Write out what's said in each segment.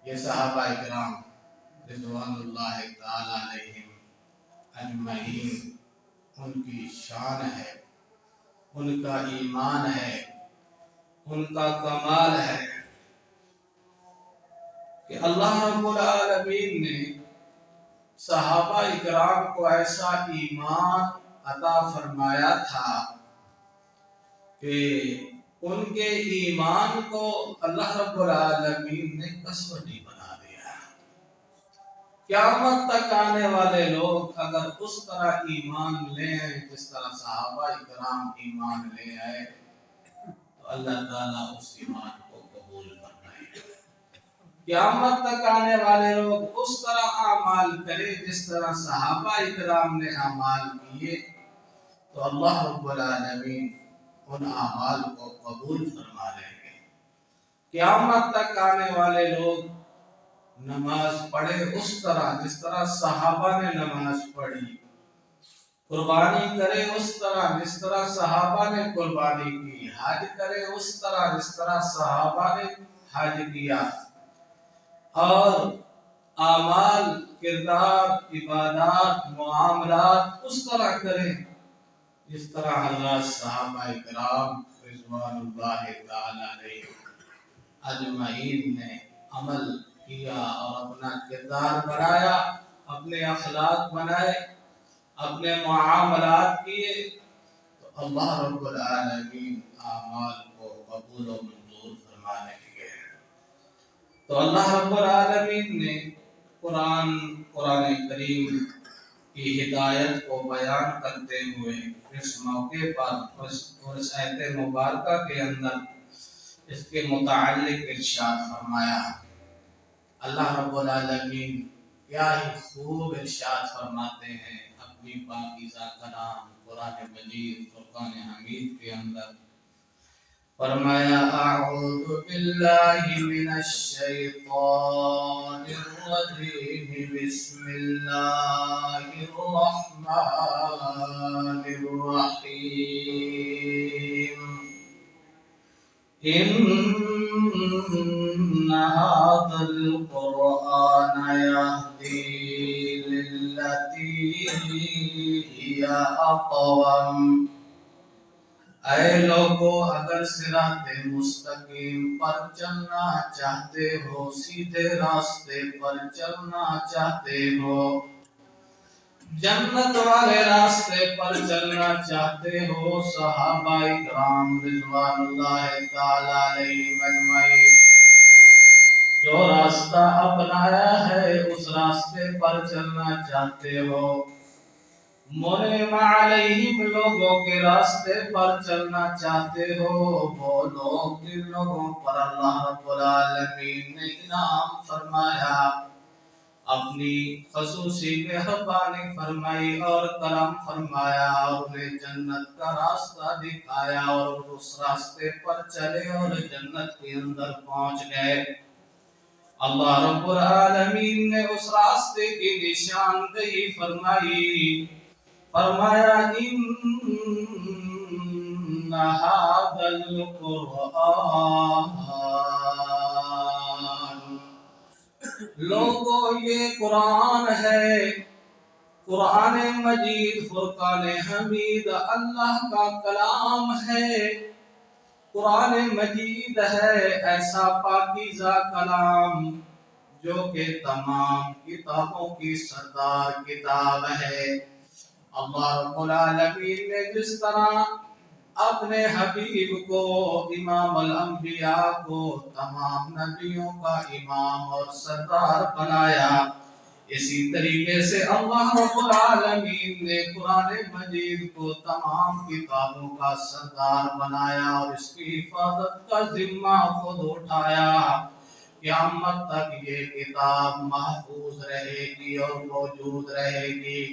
یہ صحابہ کرام رضوان اللہ تعالی علیہم اجمعین ان کی شان ہے، ان کا ایمان ہے، ان کا کمال ہے کہ اللہ رب العالمین نے صحابہ اکرام کو ایسا ایمان عطا فرمایا تھا کہ ان کے ایمان کو اللہ رب العالمین نے کسوٹی بنا دیا۔ قیامت تک آنے والے لوگ اگر اس طرح ایمان لے آئے جس طرح صحابہ اکرام ایمان لے آئے تو اللہ تعالیٰ اس ایمان کو قبول فرمائے۔ قیامت تک آنے والے لوگ اس طرح اعمال کرے جس طرح صحابہ اکرام نے اعمال کیے تو اللہ رب العالمین ان اعمال کو قبول فرما لیں گے۔ قیامت تک آنے والے لوگ نماز پڑھے اس طرح جس طرح صحابہ نے نماز پڑھی، قربانی کرے اس طرح جس طرح صحابہ نے قربانی کی، حج کرے اس طرح جس طرح صحابہ نے حج کیا، اور اعمال، کردار، عبادات، معاملات اس طرح کریں جس طرح حضرات صحابہ کرام رضوان اللہ تعالی علیہ اجمعین نے عمل کیا اور اپنا کردار بنایا، اپنے اخلاق بنائے، اپنے معاملات کیے تو اللہ رب العالمین اعمال کو قبول و منظور فرمانے لگے۔ تو اللہ رب العالمین نے قرآن کریم کی ہدایت کو بیان کرتے ہوئے اس موقع پر اور اس آیت مبارکہ کے اندر اس کے متعلق ارشاد فرمایا۔ اللہ رب العالمین کیا ہی خوب ارشاد فرماتے ہیں اپنی پاکیزہ کلام قرآن مجید فرقان حمید کے اندر، فرمایا اعوذ باللہ من الشیطان الرجیم بسم اللہ الرحمن الرحیم ان هذا القرآن يهدي للتي هي اقوم۔ اے لوگو اگر صراط مستقیم پر چلنا چاہتے ہو، سیدھے راستے پر چلنا چاہتے ہو، جنت والے راستے پر چلنا چاہتے ہو، صحابہ اکرام رضوان اللہ تعالی علیہم اجمعین جو راستہ اپنایا ہے اس راستے پر چلنا چاہتے ہو، منعم علیہم لوگوں کے راستے پر چلنا چاہتے ہو، وہ لوگ جن لوگوں پر اللہ رب العالمین نے انعام فرمایا، اپنی خصوصی مہربانی فرمائی اور کرم فرمایا اور انہیں جنت کا راستہ دکھایا اور اس راستے پر چلے اور جنت کے اندر پہنچ گئے۔ اللہ رب العالمین نے اس راستے کی نشاندہی فرمائی، فرمایا ان هذا القرآن، لوگوں یہ قرآن ہے، قرآن مجید فرقان حمید اللہ کا کلام ہے، قرآن مجید ہے ایسا پاکیزہ کلام جو کہ تمام کتابوں کی سردار کتاب ہے۔ اللہ رب العالمین نے جس طرح اپنے حبیب کو امام الانبیاء کو تمام نبیوں کا امام اور سردار بنایا، اسی طریقے سے اللہ رب العالمین نے قرآن مجید کو تمام کتابوں کا سردار بنایا اور اس کی حفاظت کا ذمہ خود اٹھایا۔ قیامت تک یہ کتاب محفوظ رہے گی اور موجود رہے گی۔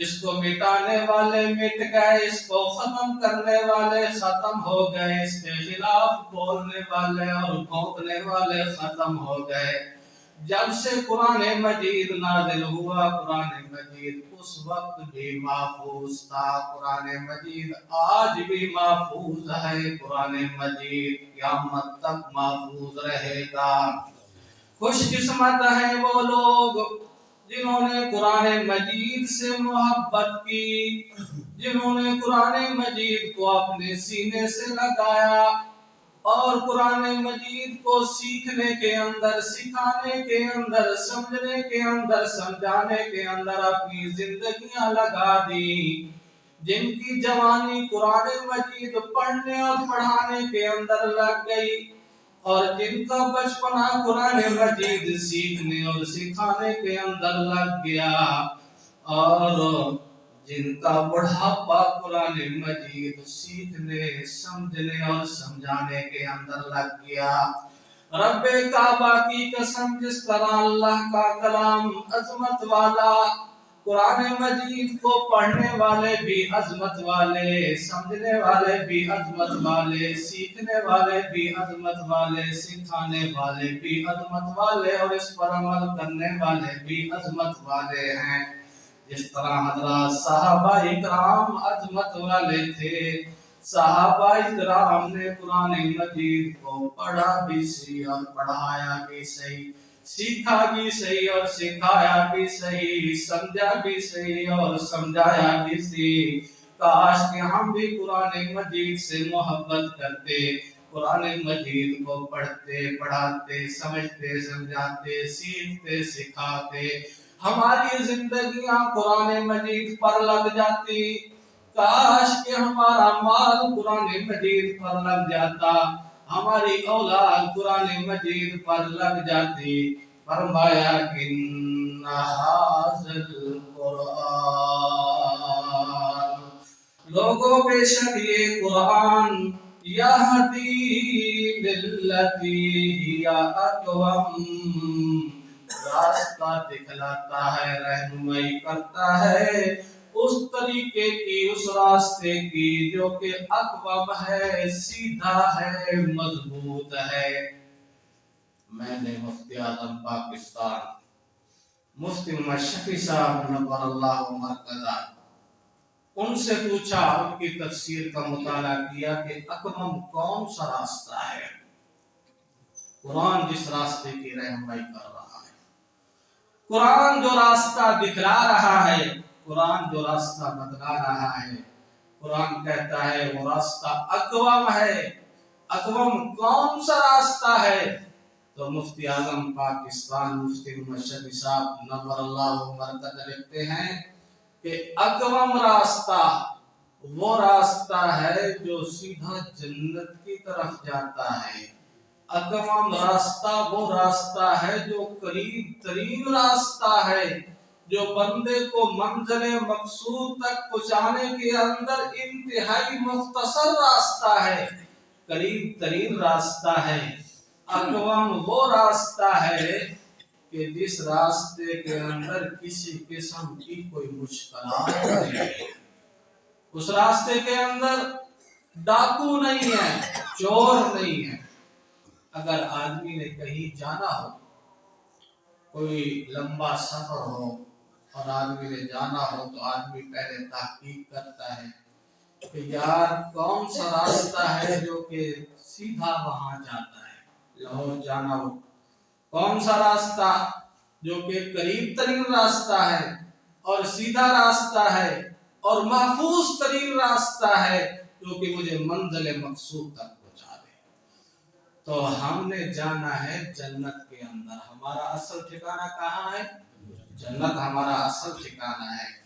اس کو مٹانے والے مٹ گئے، اس کو ختم کرنے والے ختم ہو گئے، اس کے خلاف بولنے والے اور بھونکنے والے ختم ہو گئے۔ جب سے قرآن مجید نازل ہوا، قرآن مجید اس وقت بھی محفوظ تھا، قرآن مجید آج بھی محفوظ ہے، قرآن مجید قیامت تک محفوظ رہے گا۔ خوش قسمت ہیں وہ لوگ جنہوں نے قرآن مجید سے محبت کی، جنہوں نے قرآن مجید کو اپنے سینے سے لگایا اور قرآن مجید کو سیکھنے کے اندر، سکھانے کے اندر، سمجھنے کے اندر، سمجھانے کے اندر اپنی زندگیاں لگا دی، جن کی جوانی قرآن مجید پڑھنے اور پڑھانے کے اندر لگ گئی، اور جن کا بچپنا قرآن مجید سیکھنے اور سکھانے کے اندر لگ گیا، اور جن کا بڑھاپا قرآن مجید سیکھنے، سمجھنے اور سمجھانے کے اندر لگ گیا۔ رب کعبہ کی قسم، جس طرح اللہ کا کلام عظمت والا، قرآن مجید کو پڑھنے والے بھی عظمت والے، سمجھنے والے بھی عظمت والے، سیکھنے والے بھی عظمت والے، سکھانے والے بھی عظمت والے، اور اس پر عمل کرنے والے بھی عظمت والے ہیں۔ جس طرح حضرات صحابہ اکرام عظمت والے تھے، صحابہ اکرام نے قرآن مجید کو پڑھا بھی صحیح اور پڑھایا بھی صحیح، سیکھا بھی صحیح اور سکھایا بھی صحیح، سمجھا بھی صحیح اور سمجھایا بھی صحیح۔ کاش کہ ہم بھی قرآن مجید سے محبت کرتے، قرآن مجید کو پڑھتے، پڑھاتے، سمجھتے، سمجھاتے، سیکھتے، سکھاتے، ہماری زندگیاں قرآن مجید پر لگ جاتی۔ کاش کہ ہمارا مال قرآن مجید پر لگ جاتا، ہماری اولاد قرآن مجید پر لگ جاتی۔ فرمایا ان ھذا القرآن، لوگوں بے شک یہ قرآن، یہدی للتی ہی اقوم، راستہ دکھلاتا ہے، رہنمائی کرتا ہے اس طریقے کی، اس راستے کی جو کہ اقوم ہے، سیدھا ہے، مضبوط ہے۔ میں نے مفتی اعظم پاکستان مفتی محمد شفیع صاحب نور اللہ مرکزہ، ان سے پوچھا، ان کی تفسیر کا مطالعہ کیا کہ اقوم کون سا راستہ ہے؟ قرآن جس راستے کی رہنمائی کر رہا ہے، قرآن جو راستہ دکھلا رہا ہے، قرآن جو راستہ بتلا رہا ہے، قرآن کہتا ہے وہ راستہ اقوم ہے۔ اقوم کون سا راستہ ہے؟ تو مفتی اعظم پاکستان مفتی محمد شفیع صاحب نور اللہ مرکز لکھتے ہیں کہ اقوم راستہ وہ راستہ ہے جو سیدھا جنت کی طرف جاتا ہے۔ اقوم راستہ وہ راستہ ہے جو قریب ترین راستہ ہے، جو بندے کو منزل مقصود تک پہنچانے کے اندر انتہائی مختصر راستہ ہے، قریب ترین راستہ ہے۔ اقوم وہ راستہ ہے کہ جس راستے کے اندر کسی قسم کی کوئی مشکلات نہیں ہے، اس راستے کے اندر ڈاکو نہیں ہے، چور نہیں ہے۔ اگر آدمی نے کہیں جانا ہو، کوئی لمبا سفر ہو اور آدمی نے جانا ہو، تو آدمی پہلے تحقیق کرتا ہے کہ یار کون سا راستہ ہے جو کہ سیدھا وہاں جاتا ہے۔ لاہور جانا ہو، کون سا راستہ جو کہ قریب ترین راستہ ہے اور سیدھا راستہ ہے اور محفوظ ترین راستہ ہے جو کہ مجھے منزل مقصود تک پہنچا دے۔ تو ہم نے جانا ہے جنت کے اندر، ہمارا اصل ٹھکانہ کہاں ہے؟ جنت ہمارا اصل ٹھکانہ ہے۔